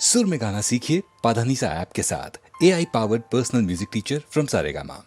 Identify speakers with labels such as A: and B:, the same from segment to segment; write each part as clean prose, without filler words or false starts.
A: सुर में गाना सीखिए पाधानीसा ऐप के साथ। AI powered personal music teacher from Saregama.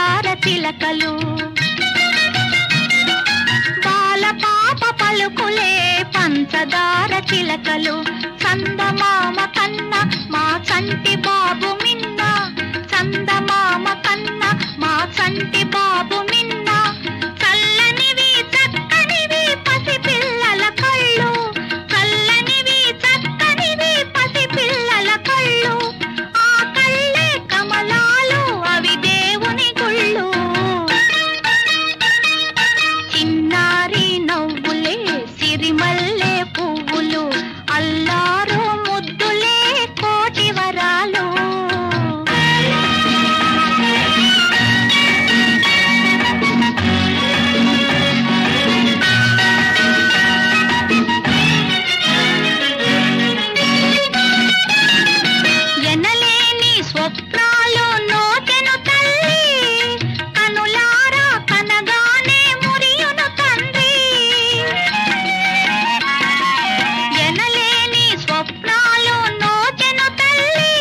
B: పంచదార చిలకలు బాల పాప పలుకులే పంచదార చిలకలు చందమామ కన్న మా చంటి బాబు మిన్న చందమామ కన్న మా చంటి బాబు మిన్న చల్లనివి చక్కనివి పసి పిల్లల కళ్ళు చల్లనివి చక్కనివి పసి పిల్లల కళ్ళు ఆ కళ్ళే కమలాలు అవి దేవుని గుళ్ళు చిన్నారి నవ్వులే సిరిమల్లె పువ్వులు అల్లారు ముద్దులే కోటి వరాలు ఎనలేని స్వప్నాలు నోచెను తల్లి కనులారా కనగానే మురియును తండ్రి ఎనలేని స్వప్నాలు నోచెను తల్లి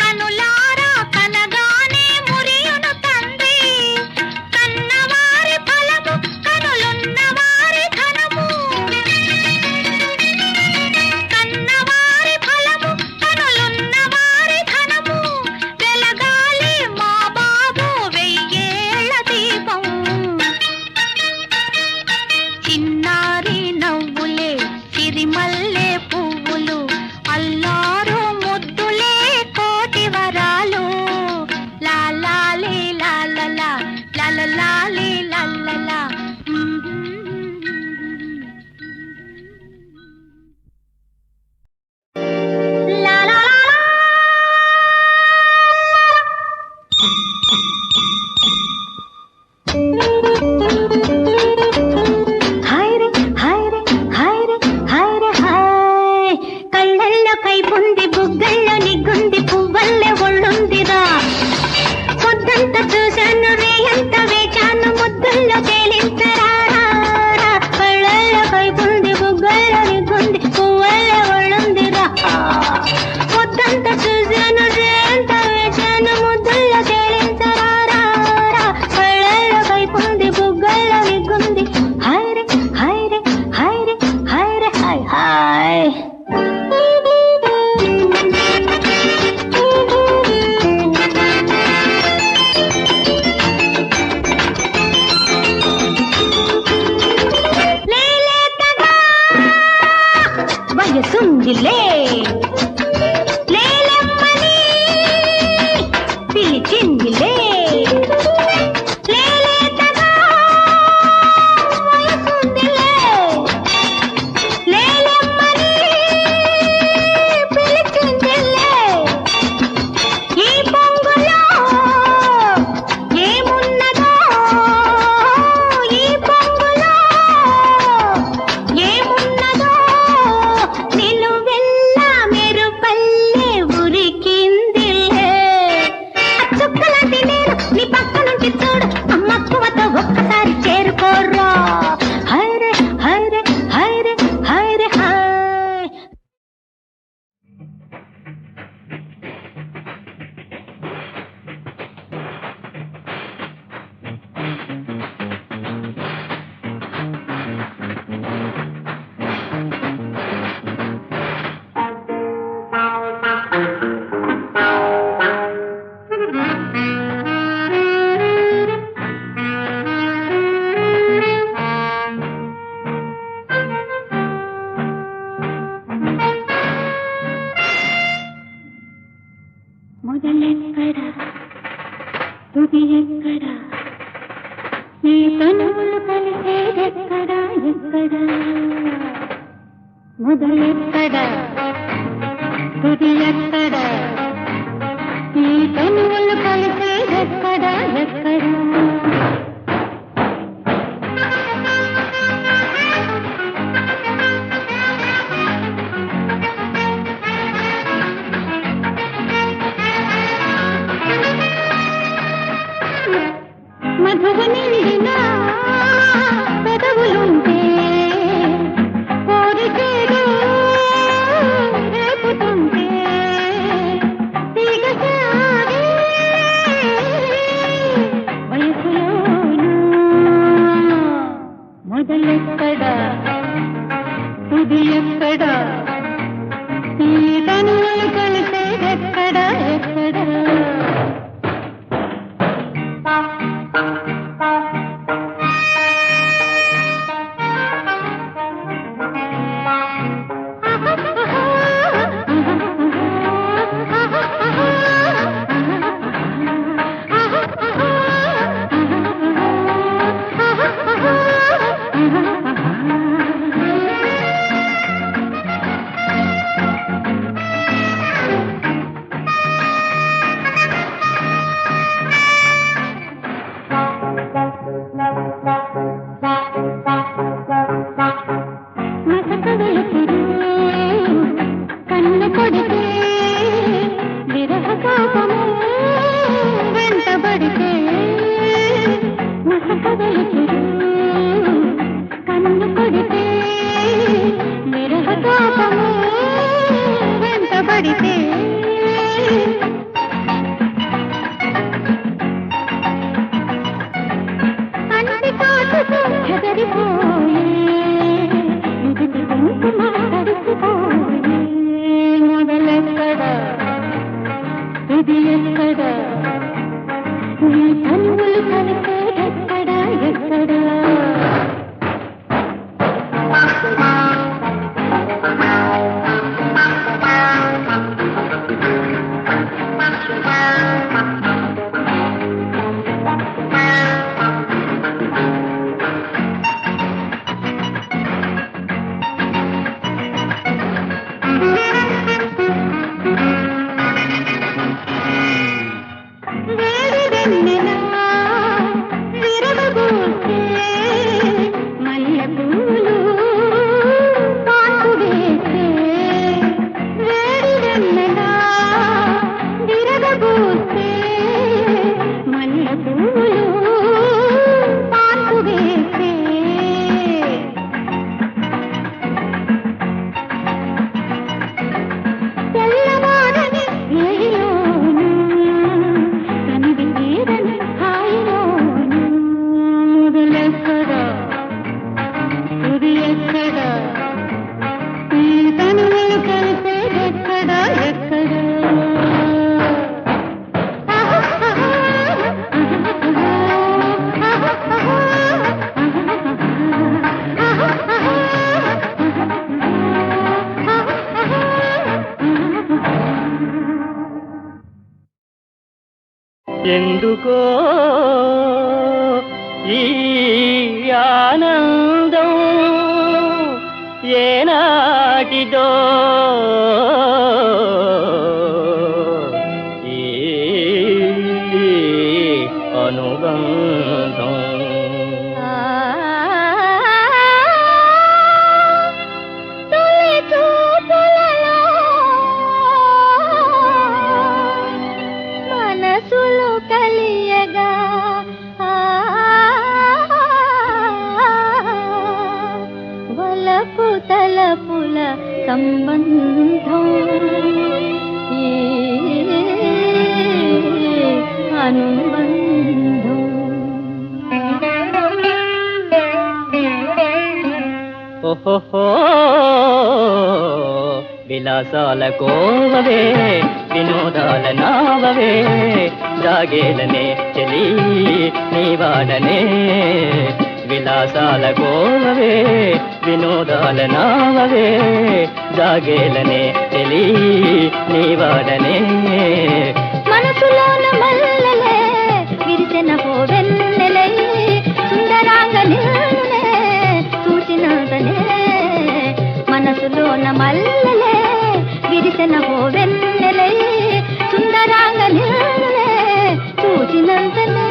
B: కనులారా కనగానే మురియును తండ్రి కన్నవారి ఫలము కనులున్న వారి ధనము కన్నవారి ఫలము కనులున్న వారి ధనము వెలగాలి మా బాబు వెయ్యేళ్ల దీపం చిన్నారి నవ్వులే సిరిమల్లె పువ్వులు అల్లారు ముద్దులే కోటి వరాలు లాలాలి లాలలా లాలలాలి లాలలా హైరే హైరే హైరే హైరే హాయ్ కళ్ళల్లో కైపుంది బుగ్గల్లో నిగ్గుంది పువ్వల్లే ఒళ్ళుందిరా పొద్దంతా చూశాను రేయంతా వేచాను ముద్దుల్లో తేలించరారా కళ్ళల్లో కైపుంది బుగ్గల్లో నిగ్గుంది పువ్వల్లే ఒళ్ళుందిరా పొద్దంతా చూశాను రేయంతా వేచాను ముద్దుల్లో తేలించరారా కళ్ళల్లో కైపుంది బుగ్గల్లో నిగ్గుంది హైరే హైరే హైరే హైరే హాయ్ హాయ్ వయసుందిలే లేలమ్మని పిలిచిందిలే లేలేతగా వయసుందిలే లేలమ్మని పిలిచిందిలే ఈ పొంగులో ఏమున్నదో ఈ పొంగులో ఏమున్నదో నిలువెల్ల మెరుపల్లె ఉరికిందిలే చుక్కలాంటి నేను నీ పక్క నుంచి చూడు అమ్మక్కువతో ఒక్కసారి చేరుకోర్రా హైరే హైరే హైరే హైరే హాయ్ మొదలెక్కడ తుది ఎక్కడ ఈ తనువులు కలిసేదెక్కడ ఎక్కడ మొదలెక్కడ తుది ఎక్కడ ఈ తనువులు కలిసేదెక్కడ ఎక్కడ మధువు నిండిన పెదవులుంటే కోరికేదో రేపుతుంటే తీగ సాగే తనువులు కలిసేదెక్కడా ఎక్కడా
C: ఎందుకో ఈ ఆనందం ఏనాటిదో ఈ అనుబంధం
B: తలపుల సంబంధం ఈ అనుబంధం
C: ఓహో విలాసాల కోవవే వినోదాల నావవే జాగేలనే చెలి నీవాడనే విలాసాల కోవవే వినోదాల నావవే జాగేలనే చెలి నీవాడనే
B: మనసులోన మల్లెలే విరిసిన పోవెన్నెలై సుందరాంగ నిన్నే చూసినంతనే మనసులోన మల్లెలే విరిసిన పోవెన్నెలై సుందరాంగ నిన్నే చూసినంతనే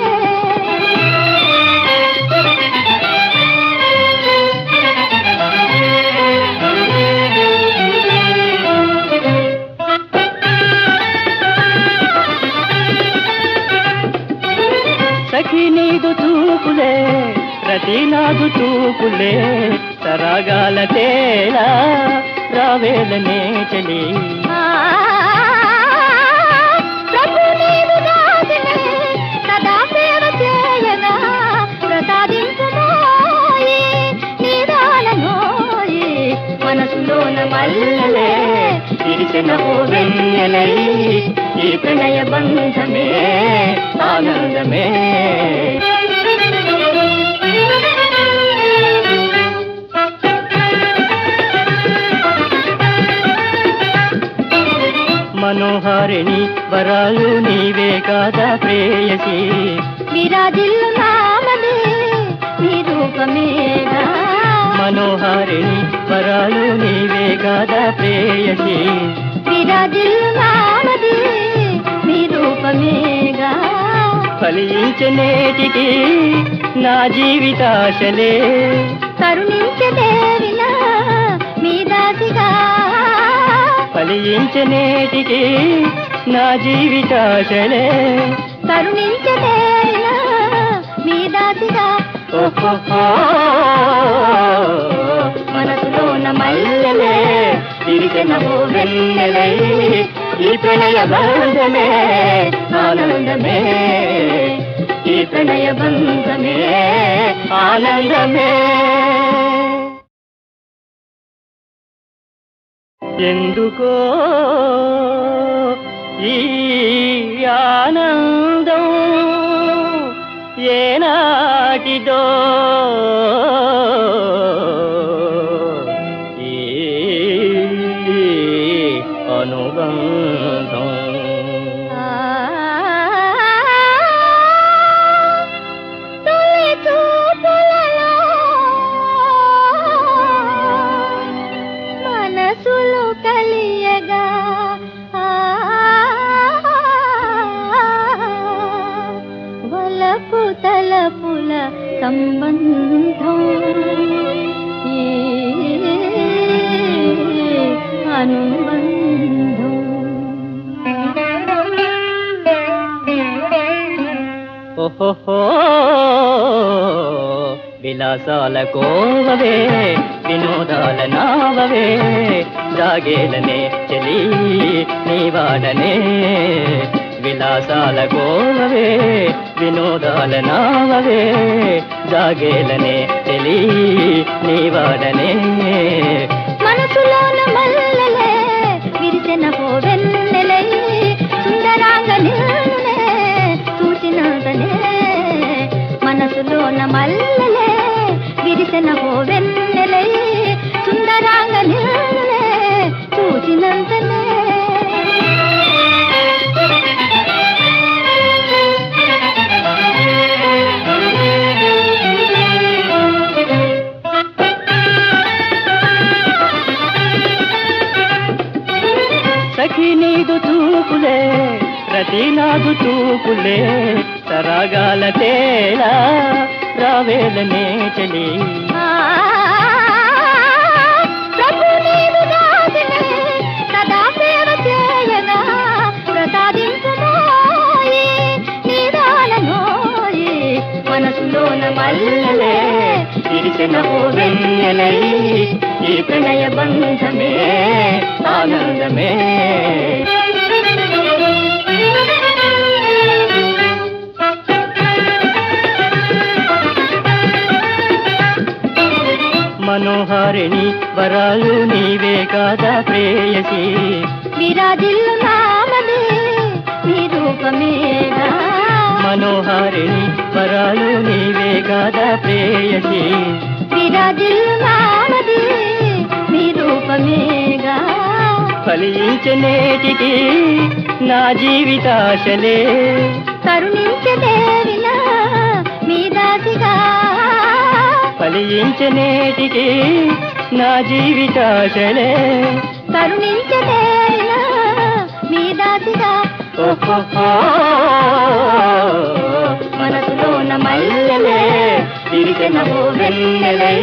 C: సఖి నీదు చూపులే ప్రతి నాదు చూపులే సరాగాల తేలా రావేలనే చలి
B: ప్రభు నీవు దాసినే సదా సేవ చేయగా ప్రసాదించుమోయి నీదానమోయి మనసులోన మల్లెలే
C: విరిసిన వెన్నెలై ఈ ప్రణయ బంధమే ఆనందమే మనోహారిణి వరాలు నీవే కాదా ప్రేయసి
B: విరాజిల్లు నామదే నీ రూపమేగా
C: మనోహారిణి వరాలు నీవే కాదా ప్రేయసి
B: విరాజిల్లు నామదే నీ రూపమేగా
C: ఫలించనేటికి నా జీవితాశలే
B: కరుణించదేవినా మీ దాసిగా
C: ఫలించనేటికి నా జీవితాశలే
B: కరుణించదేవినా మీ దాసిగా
C: ఓహో మనసులోన మల్లెలే విరిసిన వెన్నెలై ఈ ప్రణయ బంధమే ఆనందమే ఈ ప్రణయ బంధమే ఆనందమే ఎందుకో ఈ ఆనందం ఎన్నటిదో ఈ అనుబంధం.
B: తొలి చూపులలో మనసులు కలియగా వలపు తలపుల సంబంధం ఈ అనుబంధం.
C: ఓహో విలాసాల కోవవే వినోదాల నావవే జాగేలనే చెలి నీవాడనే. విలాసాల కోవవే వినోదాల నావవే జాగేలనే చెలి నీవాడనే.
B: మనసులోన మల్లెలే విరిసిన పోవెన్నెలై సుందరాంగ నిన్నే చూసినంతనే. మనసులోన మల్లెలే విరిసిన పోవెన్నెలై సుందరాంగ నిన్నే చూసినంతనే.
C: సఖి నీదు చూపులే ప్రతి నాదు చూపులే సరాగాల తేలా రావేలనే చెలి.
B: ప్రభు నీవు దాసినే సదా సేవ చేయగా ప్రసాదించుమోయి నీదానమోయి. మనసులోన మల్లెలే విరిసిన పోవెన్నెలై ఈ ప్రణయ బంధమే ఆనందమే.
C: మనోహారిణి వరాలు నీవే కాదా ప్రేయసి.
B: విరాజిల్లు నామదే నీ రూపమేగా.
C: మనోహారిణి వరాలు నీవే కాదా ప్రేయసి.
B: విరాజిల్లు నామదే నీ రూపమేగా.
C: ఫలించనేటికి నా జీవితాశలే
B: కరుణించదేవినా మీ దాసిగా.
C: ఫలించనేటికి నా జీవితాశలే
B: కరుణించదేవినా మీ దాసిగా.
C: ఓహో మనసులోన మల్లెలే విరిసిన వెన్నెలై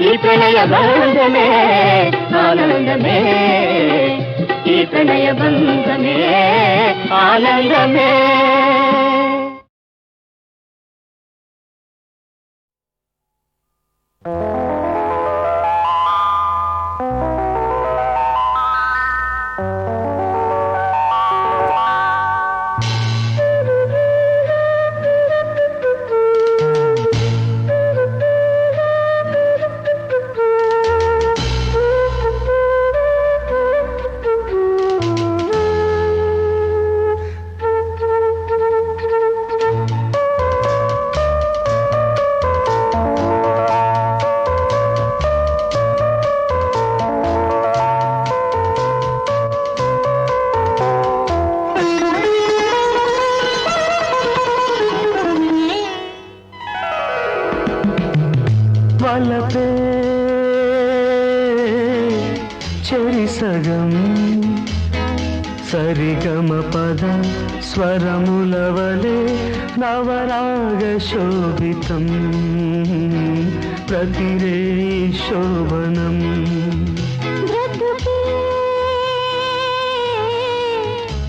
C: ఈ ప్రణయ బంధమే ఆనందమే. ఈ ప్రణయ బంధమే ఆనందమే.
D: వలపే చెరిసగం సరిగమ పద స్వరములవలే నవరాగ శోభితం ప్రతిరే శోభనం.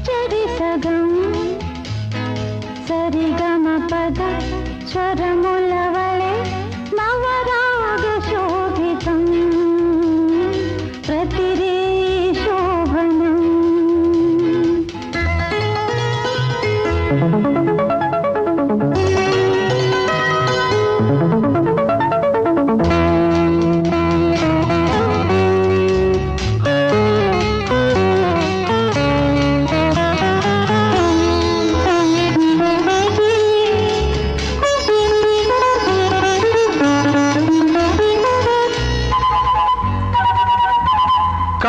B: చెరిసగం సరిగమ పద స్వరములవలే నవరాగ శోభితం ప్రతిరే శోభనం.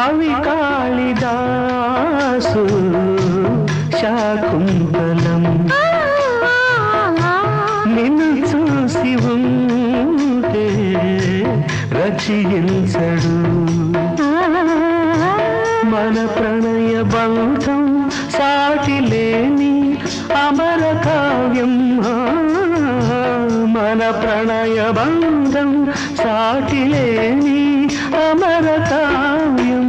D: కవి కాళిదాసు శాకుంతలం నిన్ను చూసి ఉంటే రచయించడు మన ప్రణయ బంధం సాటి లేని అమర కావ్యం మన ప్రణయ బంధం సాటి లేని అమర కావ్యం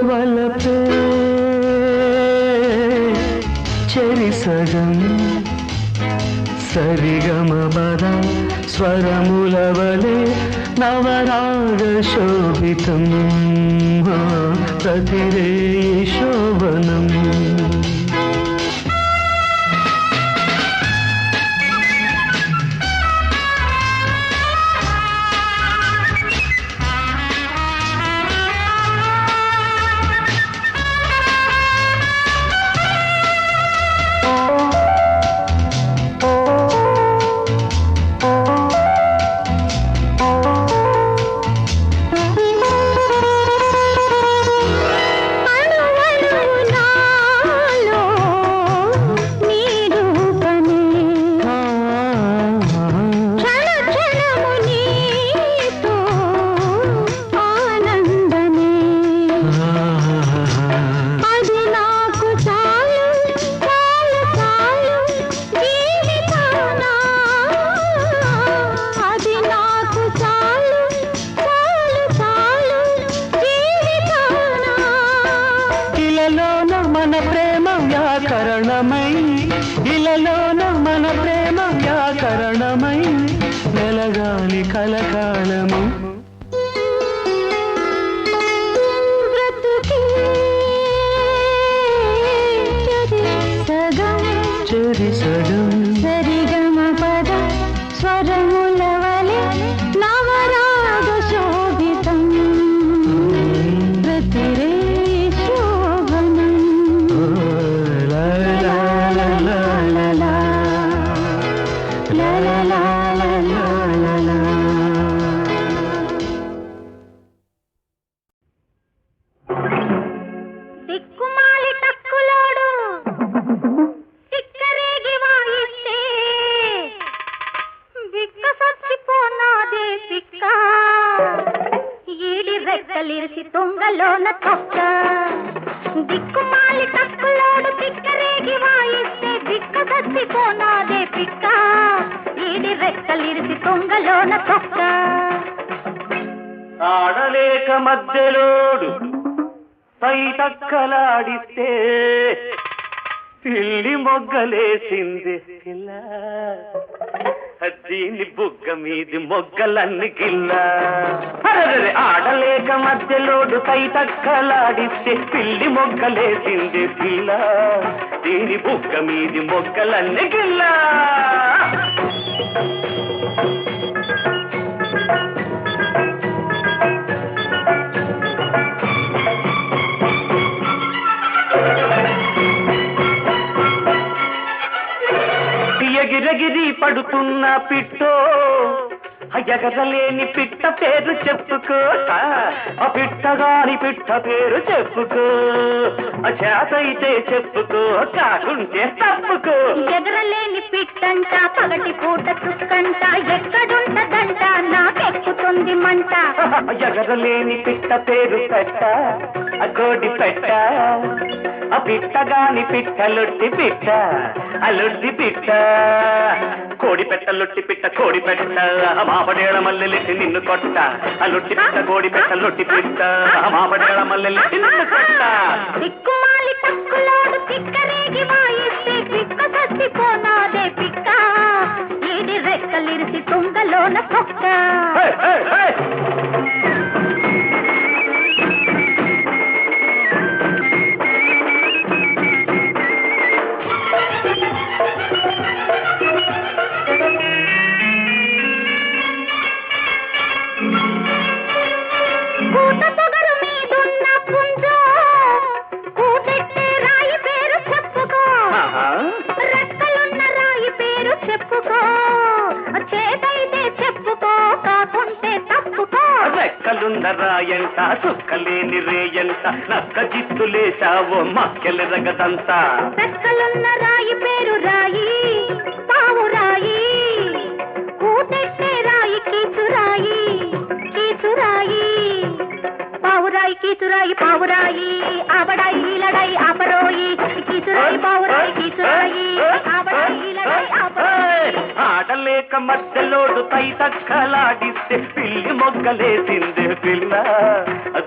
D: వలపే చెరిసగం సరిగమ బద స్వరములవలే నవరాగ శోభితం ప్రతిరే శోభనం మన ప్రేమ వ్యాకరణమై ఇలలోన మన ప్రేమ వ్యాకరణమై నెలగాలి కలకాలము చెరి సగం
B: సరిగమ పద స్వరముల వలె నవరాగ శోభితం ప్రతిరే శోభనం
D: లా లా లా లా లా లా లా లా లా లా లా.
B: దిక్కుమాలి టక్కులోడు తిక్కరేగి వాయిస్తే బిక్క సచ్చిపోనాదే పిక్క ఈడి రెక్కలిరిసి తుంగలోన తొక్క దిక్కుమాలి టక్కులోడు తిక్కరేగి వాయిస్తే బిక్క సచ్చిపోనాదే పిక్క ఈడి రెక్కలిరిసి తుంగలోన తొక్క
D: ఆడలేక మధ్యలోడు పై తక్కలాడితే పిల్లి మొగ్గలేసింది పిల్ల దీని బుగ్గ మీది మొగ్గలన్నీ గిల్ల ఆడలేక మధ్యలోడు పై తక్కలాడితే పిల్లి మొగ్గలేసింది పిల్ల దీని బుగ్గ మీది మొగ్గలన్నీ గిల్ల ఎగిరెగిరి పడుతున్న పిట్టో ఎగరలేని పిట్ట పేరు చెప్పుకో ఆ పిట్టగాని పిట్ట పేరు చెప్పుకో చేతైతే చెప్పుకో కాకుంటే తప్పుకో
B: ఎగరలేని పిట్టంట పగటి పూట చుక్కంట ఎక్కడుంటదంట నాకెక్కుతుంది మంట
D: ఎగరలేని పిట్ట పేరు పెట్ట ఆ కోడి పెట్ట ఆ పిట్టగాని పిట్ట లొట్టి పిట్ట ఆ లొట్టి పిట్ట కోడి పెట్ట లొట్టి పిట్ట కోడి పెట్ట మాపడేళ మల్లెలెట్టి నిన్ను కొట్ట ఆ లొట్టి పిట్ట కోడి పెట్ట లొట్టి పిట్ట మాపడేళ మల్లెలెట్టి నిన్ను కొట్ట
B: దిక్కుమాలి టక్కులోడు తిక్కరేగి వాయిస్తే పిక్క సచ్చిపోనాదే పిక్క ఈడి రెక్కలిరిసి తుంగలోన తొక్క పూత పొగరు మీదున్న పుంజో
D: రెక్కలున్న రాయంట చుక్కలేని రేయంట నక్క జిత్తులేశావో మక్కెలెరగదంతా
B: రెక్కలున్న రాయి పేరు రాయి పావు రాయి కూటెట్టే రాయి కీచురాయి కీచురాయి పావురాయి కీచురాయి పావురాయి ఆవడాయి ఈలడాయి ఆపరోయి కీచురాయి పావురాయి కీచురాయి ఆవడాయి ఈలడాయి ఆపరోయి
D: ఆడలేక మధ్యలోడు తై తక్కలాడిస్తే పిల్లి మొగ్గలేసిందే పిల్ల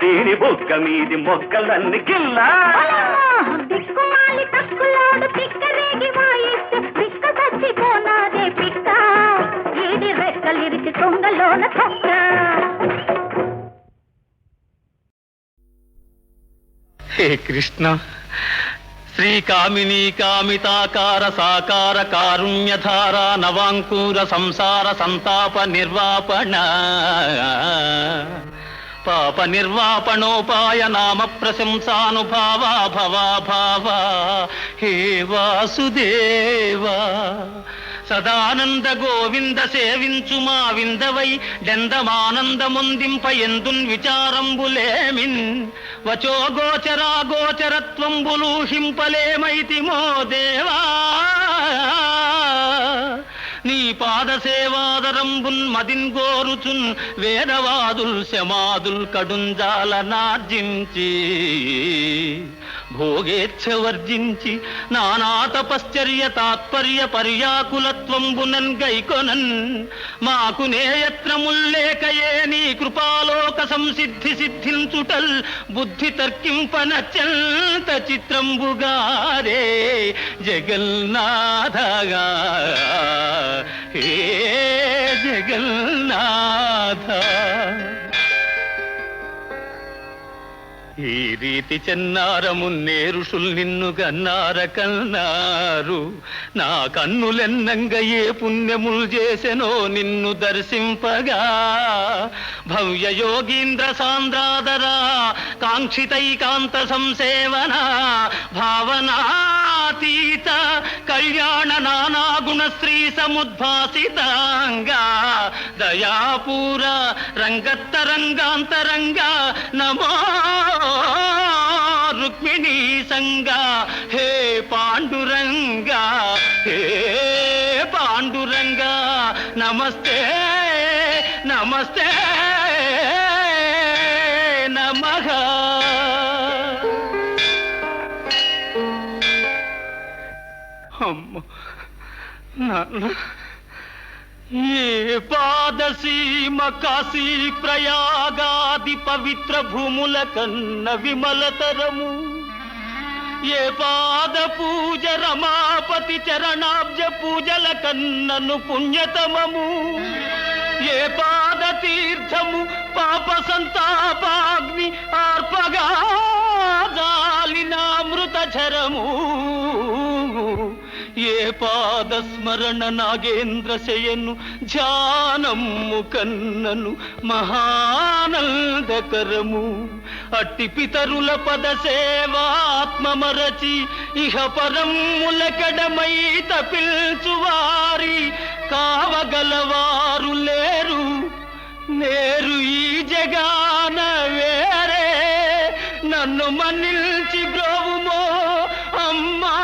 D: దీని బొగ్గ మీది మొగ్గలన్నీ గిల్లా
B: దిక్కుమాలి తక్కులోడు పిక్కరేగి వాయిస్తే పిక్క చచ్చిపోనాదే పిక్క ఈడి రెక్కలిరిచి తొంగలోన తొక్క
C: హే కృష్ణ శ్రీకామినీ కామితాకార సాకార కారుణ్యధార నవాంకూర సంసార సంతాప నిర్వాపణ పాప నిర్వాపణోపాయ నామ ప్రశంసానుభావా భవా భావా హే వాసుదేవా సదానంద గోవింద సేవించు మా విందవై డెందమానందముందింప ఎందున్ విచారంబులేమిన్ వచో గోచరా గోచరత్వంబులూహింపలేమైతిమో దేవా నీ పాద సేవాదరంబున్ మదిన్ గోరుచున్ వేదవాదుల్ శమాదుల్ కడుంజాల నార్జించి భోగేచ్ఛ వర్జించి నానా తపశ్చర్య తాత్పర్య పర్యాకులత్వంబునన్ గైకొనన్ మాకు నేయత్నముల్లేకయే నీ కృపాలోక సంసిద్ధి సిద్ధించుటల్ బుద్ధి తర్కింపనచ్చంత చిత్రంబుగారే జగన్నాథగా హే జగన్నాథ ఈ రీతి చెన్నారము నేరుషుల్ నిన్ను గన్నార కన్నారు నా కన్నులెన్నంగ ఏ పుణ్యములు చేసెనో నిన్ను దర్శింపగా భవ్య యోగీంద్ర సాంద్రాదరా కాంక్షితైకాంత సంసేవన భావనాతీత కళ్యాణ నానాగుణ శ్రీ సముద్భాసితాంగా దయాపూర రంగత్తరంగాంతరంగా నమో రుక్మిణీ సంగా హే పాండురంగా హే పాండురంగా నమస్తే నమస్తే నమః అమ్మ నాన్న ఏ పాదసీమ కాశీ ప్రయాగాది పవిత్ర భూముల కన్న విమలతరము ఏ పాద పూజ రమాపతి చరణాబ్జ పూజల కన్నను పుణ్యతమము ఏ పాద తీర్థము పాప సంతాపాగ్ని ఆర్పగా జాలినామృత ఝరము ఏ పాద స్మరణ నాగేంద్ర శయను ధ్యానము కన్నను మహానందకరము అట్టి పితరుల పద సేవాత్మమరచి ఇహ పరములకడమై తపిల్చువారి కావగలవారు లేరు నేరు ఈ జగాన వేరే నన్ను మన్నిల్చి బ్రోవుమో అమ్మా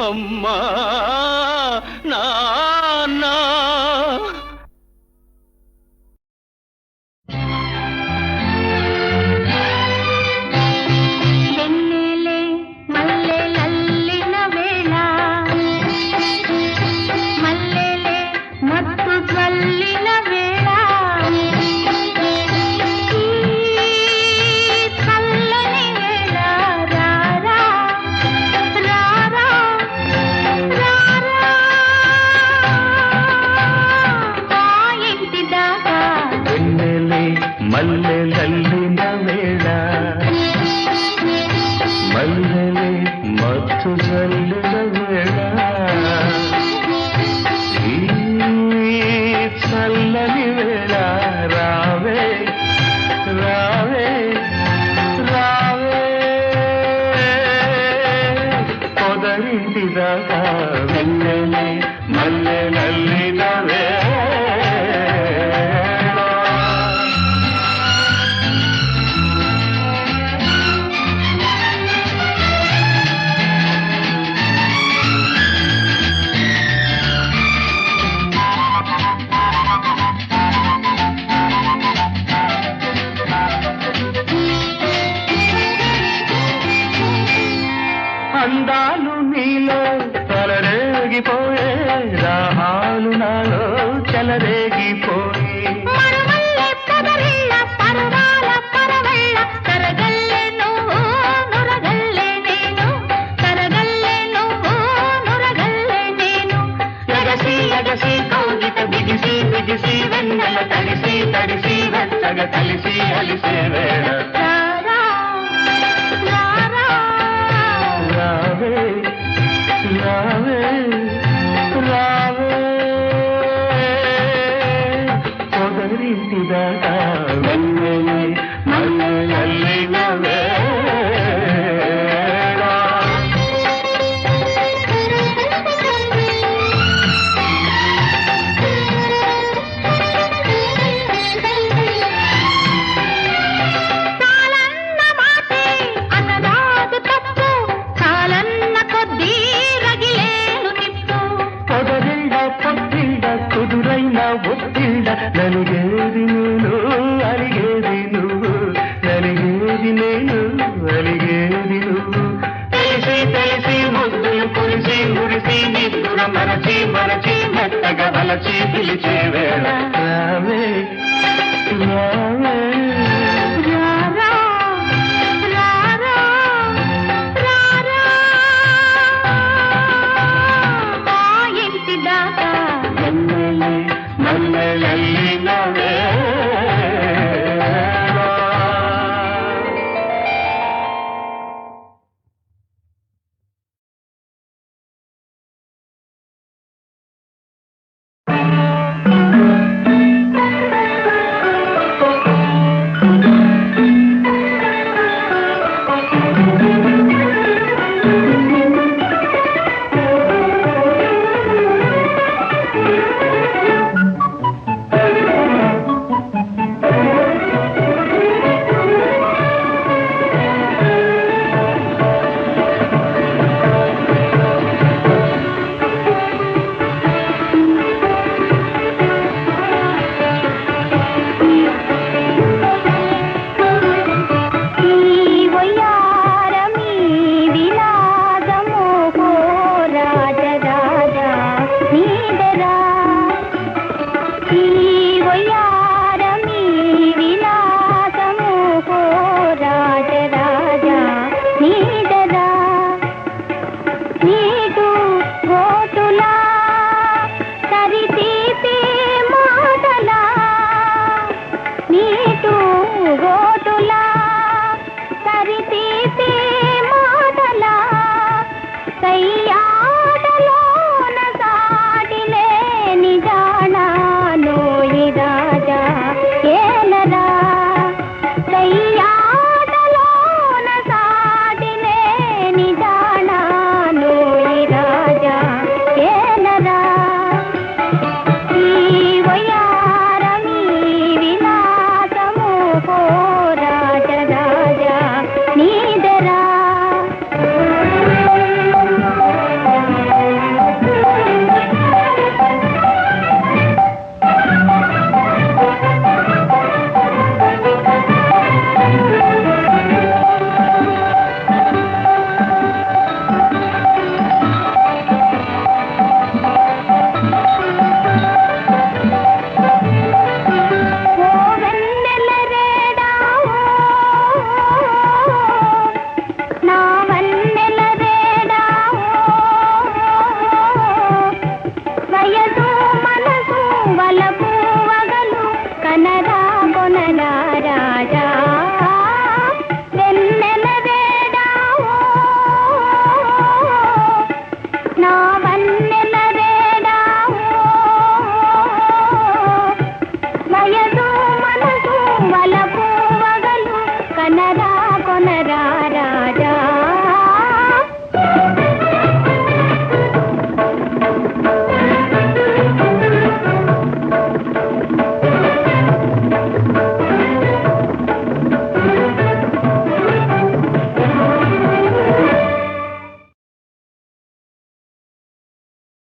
C: అమ్మా నాన్నా
B: వెన్నెలే మల్లెలల్లిన వేళ మల్లెలే మత్తు జల్లిన వేళ ఈ చల్లని వేళ రారా రారా రారా
D: పొదరింటిదాకా వెన్నెలే మల్లెలల్లిన వేళ. అందాలు నీలో తలరేగిపోయే రాహాలు నాలో చెలరేగిపోయే
B: మరుమల్లె పొదరిళ్ళ పరువాల పరవళ్ళ తరగల్లె నువ్వు నురగల్లె నేను తరగల్లె నువ్వు నురగల్లె నేను
D: ఎగసి ఎగసి కౌగిట బిగిసి బిగిసి వెన్నెల తడిసి తడిసి వెచ్చగ కలిసి అలిసే వేళ
B: రారా రారా
D: రావే రావే రావే పొదరింటిదాకా వెన్నెలే మల్లెలల్లిన వేళ.
B: చాలన్న మాటే అన్నదాదు తప్పు చాలన్న కొద్దీ రగిలేను నిప్పు
D: పొదరిళ్ళ పొత్తిళ్ళ కుదురైన ఒత్తిళ్ళ నలిగేది నేను అలిగేది నువ్వు నలిగేది నేను అలిగేది నువ్వు తెలిసి తెలిసి ముద్దులు కురిసి మురిసి నిద్దుర మరచి మరచి మెత్తగా వలచి పిలిచే వేళ రావే రావే